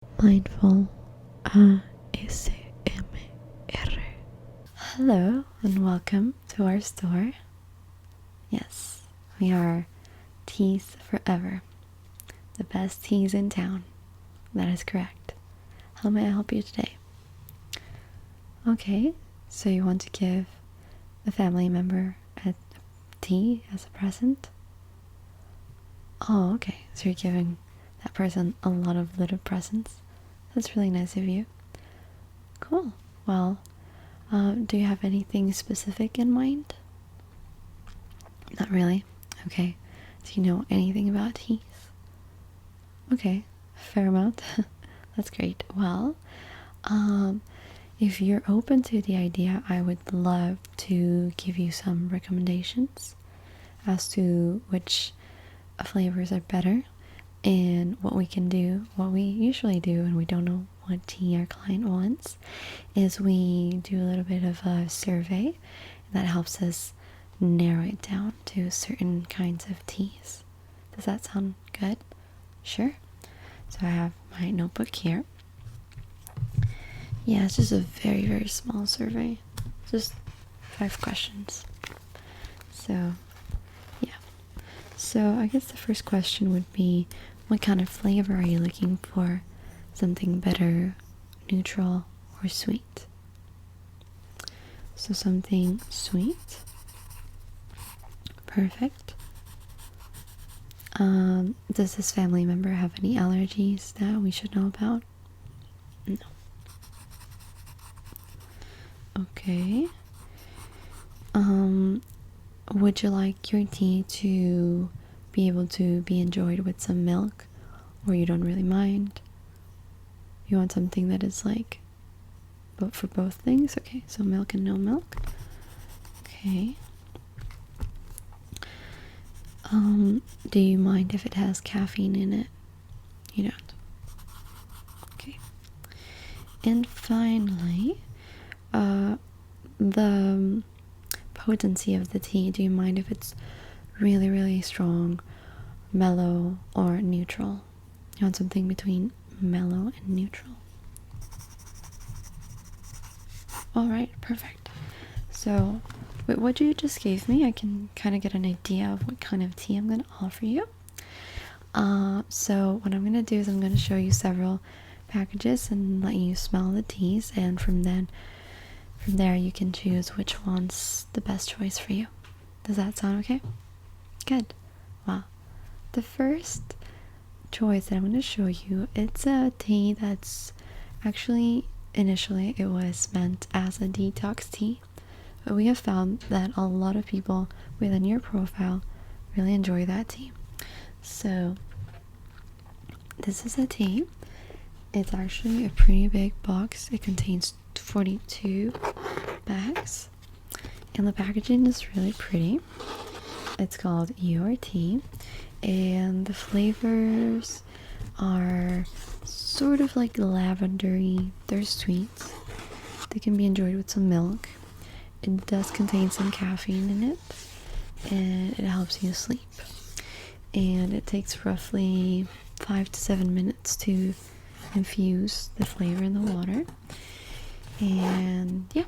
Mindful ASMR. Hello and welcome to our store. Yes, we are Teas Forever, the best teas in town. That is correct. How may I help you today? Okay, so you want to give a family member a tea as a present? Oh, okay, so you're giving that person a lot of little presents. That's really nice of you. Cool. Well, do you have anything specific in mind? Not really. Okay. Do you know anything about teas? Okay, fair amount. That's great. Well, if you're open to the idea, I would love to give you some recommendations as to which flavors are better and what we can do. What we usually do, and we don't know what tea our client wants, is we do a little bit of a survey that helps us narrow it down to certain kinds of teas. Does that sound good? Sure. So I have my notebook here. Yeah, it's just a very, very small survey. Just 5 questions. So, yeah. So I guess the first question would be, what kind of flavor are you looking for? Something bitter, neutral, or sweet? So something sweet. Perfect. Does this family member have any allergies that we should know about? No. Okay. Would you like your tea to be able to be enjoyed with some milk, or you don't really mind? You want something that is like for both things? Okay, so milk and no milk. Okay. Do you mind if it has caffeine in it? You don't. Okay. And finally, the potency of the tea. Do you mind if it's really, really strong, mellow, or neutral? You want something between mellow and neutral. Alright, perfect. So, with what you just gave me, I can kind of get an idea of what kind of tea I'm going to offer you. So what I'm going to do is I'm going to show you several packages and let you smell the teas, and from there you can choose which one's the best choice for you. Does that sound okay? Good. Well, the first choice that I'm going to show you, it's a tea that's actually, initially it was meant as a detox tea, but we have found that a lot of people within your profile really enjoy that tea. So this is a tea. It's actually a pretty big box. It contains 42 bags, and the packaging is really pretty. It's called Your Tea, and the flavors are sort of like lavendery. They're sweet. They can be enjoyed with some milk. It does contain some caffeine in it, and it helps you sleep. And it takes roughly 5 to 7 minutes to infuse the flavor in the water. And yeah,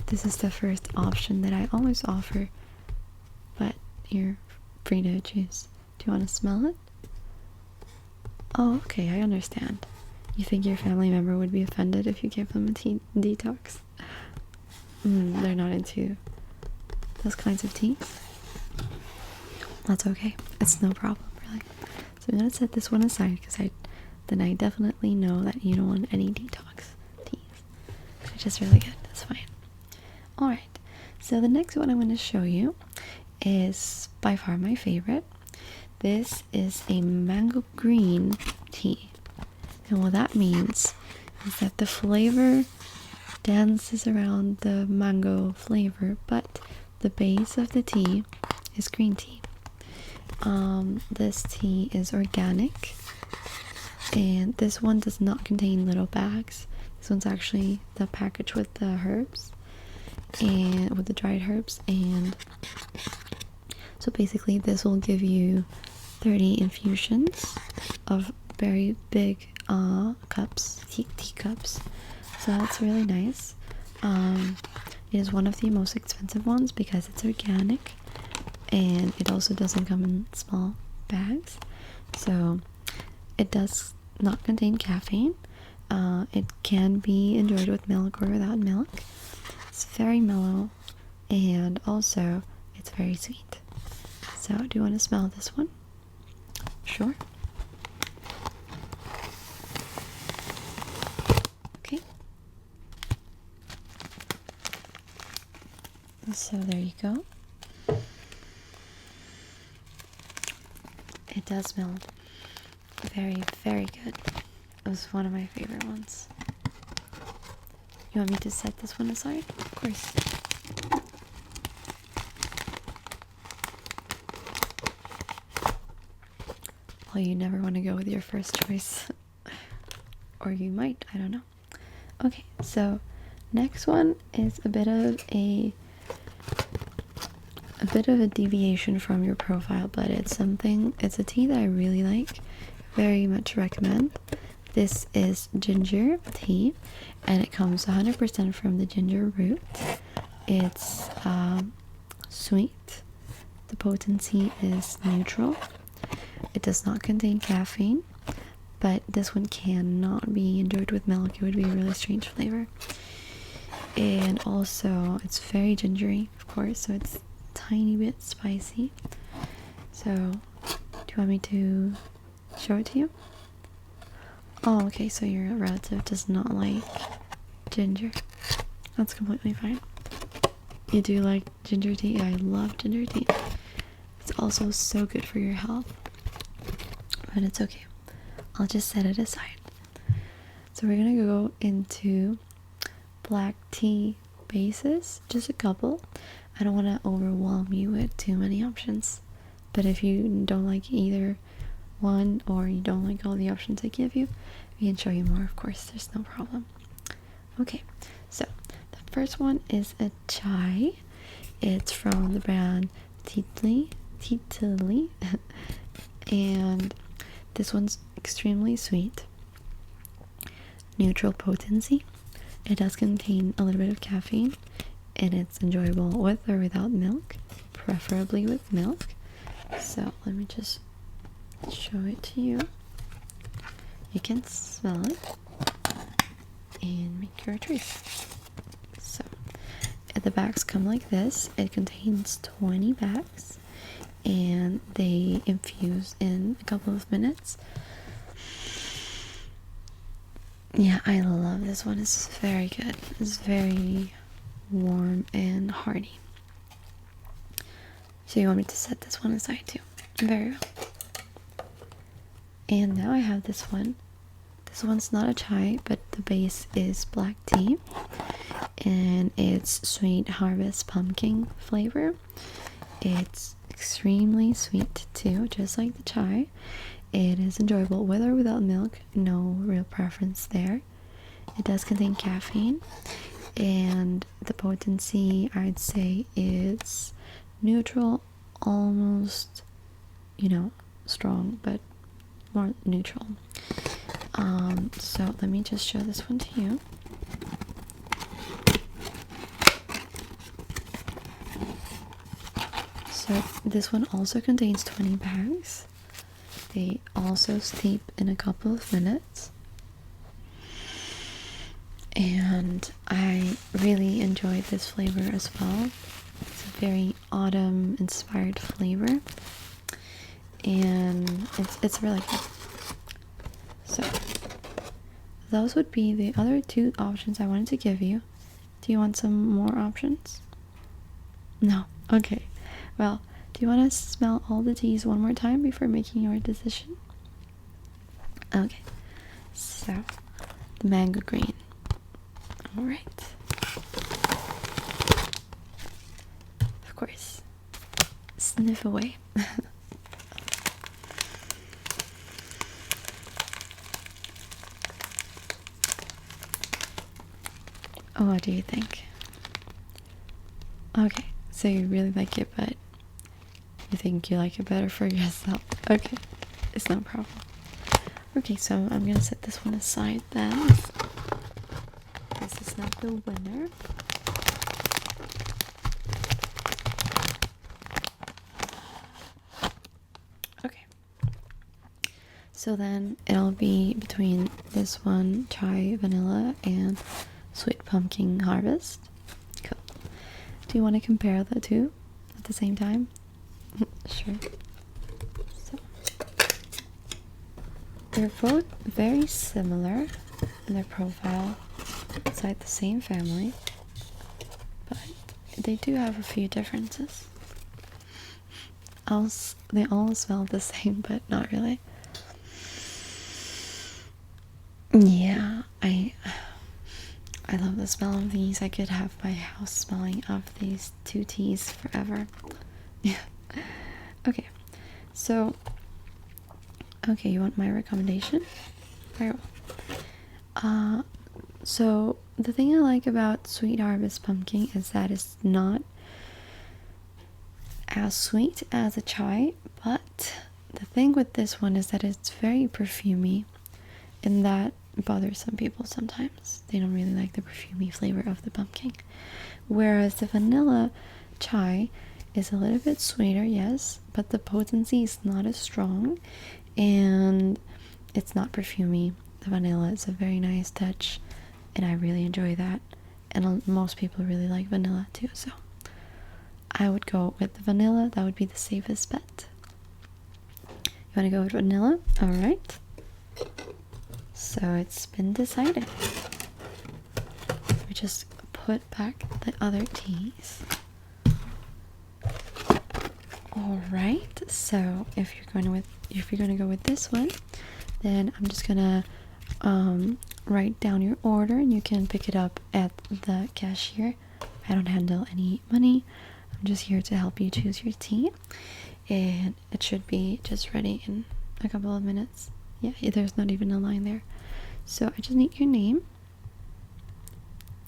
this is the first option that I always offer, but you're free to choose. Do you want to smell it? Oh, okay, I understand. You think your family member would be offended if you gave them a tea detox? They're not into those kinds of teas? That's okay. It's no problem, really. So I'm gonna set this one aside because I definitely know that you don't want any detox teas, which is really good. That's fine. Alright, so the next one I'm going to show you is by far my favorite. This is a mango green tea. And what that means is that the flavor dances around the mango flavor, but the base of the tea is green tea. This tea is organic, and this one does not contain little bags. This one's actually the package with the herbs and with the dried herbs, and so basically this will give you 30 infusions of very big cups, teacups. So that's really nice. It is one of the most expensive ones because it's organic, and it also doesn't come in small bags. So it does not contain caffeine. It can be enjoyed with milk or without milk. It's very mellow, and also it's very sweet. So do you want to smell this one? Sure. Okay. So there you go. It does smell very, very good. It was one of my favorite ones. You want me to set this one aside? Of course. Well, you never want to go with your first choice. Or you might, I don't know. Okay, so next one is a bit of a deviation from your profile, but it's a tea that I really like, very much recommend. This is ginger tea, and it comes 100% from the ginger root. It's sweet. The potency is neutral. It does not contain caffeine, but this one cannot be enjoyed with milk. It would be a really strange flavor. And also, it's very gingery, of course, so it's a tiny bit spicy. So, do you want me to show it to you? Oh, okay, so your relative does not like ginger. That's completely fine. You do like ginger tea? I love ginger tea. It's also so good for your health. But it's okay. I'll just set it aside. So we're gonna go into black tea bases, just a couple. I don't want to overwhelm you with too many options. But if you don't like either one, or you don't like all the options I give you, we can show you more, of course, there's no problem. Okay, so the first one is a chai. It's from the brand Titli, and this one's extremely sweet, neutral potency. It does contain a little bit of caffeine, and it's enjoyable with or without milk, preferably with milk. So let me just show it to you. You can smell it and make your choice. So the bags come like this. It contains 20 bags, and they infuse in a couple of minutes. Yeah, I love this one. It's very good. It's very warm and hearty. So you want me to set this one aside too? Very well. And now I have this one. This one's not a chai, but the base is black tea, and it's sweet harvest pumpkin flavor. It's extremely sweet too, just like the chai. It is enjoyable with or without milk, no real preference there. It does contain caffeine, and the potency, I'd say, is neutral, almost, strong, but more neutral. So let me just show this one to you. So this one also contains 20 bags. They also steep in a couple of minutes, and I really enjoyed this flavor as well. It's a very autumn inspired flavor, and it's really good. So those would be the other two options I wanted to give you. Do you want some more options? No? Okay. Well, do you want to smell all the teas one more time before making your decision? Okay. So, the mango green. Alright. Of course. Sniff away. Oh, what do you think? Okay, so you really like it, but you think you like it better for yourself. Okay, it's no problem. Okay, so I'm gonna set this one aside then. This is not the winner. Okay. So then it'll be between this one, chai vanilla, and sweet pumpkin harvest. Cool. Do you want to compare the two at the same time? Sure. So they're both very similar in their profile, inside the same family, but they do have a few differences. They all smell the same, but not really. Yeah, I love the smell of these. I could have my house smelling of these two teas forever. Yeah. Okay. So, okay, you want my recommendation? Very well. So the thing I like about Sweet Harvest Pumpkin is that it's not as sweet as a chai, but the thing with this one is that it's very perfumey, and that bothers some people sometimes. They don't really like the perfumey flavor of the pumpkin. Whereas the vanilla chai is a little bit sweeter, yes, but the potency is not as strong, and it's not perfumey. The vanilla is a very nice touch, and I really enjoy that. And most people really like vanilla too, so I would go with the vanilla. That would be the safest bet. You want to go with vanilla? All right. So it's been decided. We just put back the other teas. All right. So if you're going to go with this one, then I'm just gonna write down your order, and you can pick it up at the cashier. I don't handle any money. I'm just here to help you choose your tea, and it should be just ready in a couple of minutes. Yeah, there's not even a line there. So I just need your name.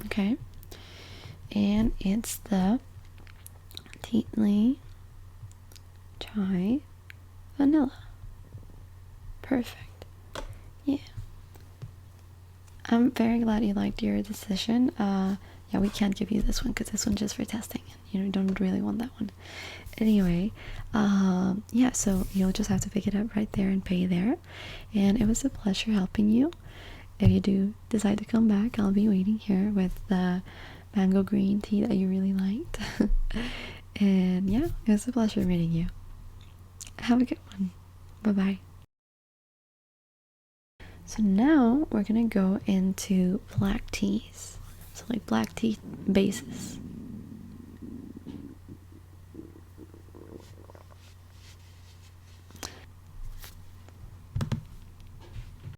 Okay. And it's the Tetley Chai Vanilla. Perfect. Yeah. I'm very glad you liked your decision. Yeah, we can't give you this one because this one's just for testing. You don't really want that one. Anyway, yeah, so you'll just have to pick it up right there and pay there. And it was a pleasure helping you. If you do decide to come back, I'll be waiting here with the mango green tea that you really liked. And yeah, it was a pleasure meeting you. Have a good one. Bye-bye. So now we're gonna go into black teas. So like black tea bases.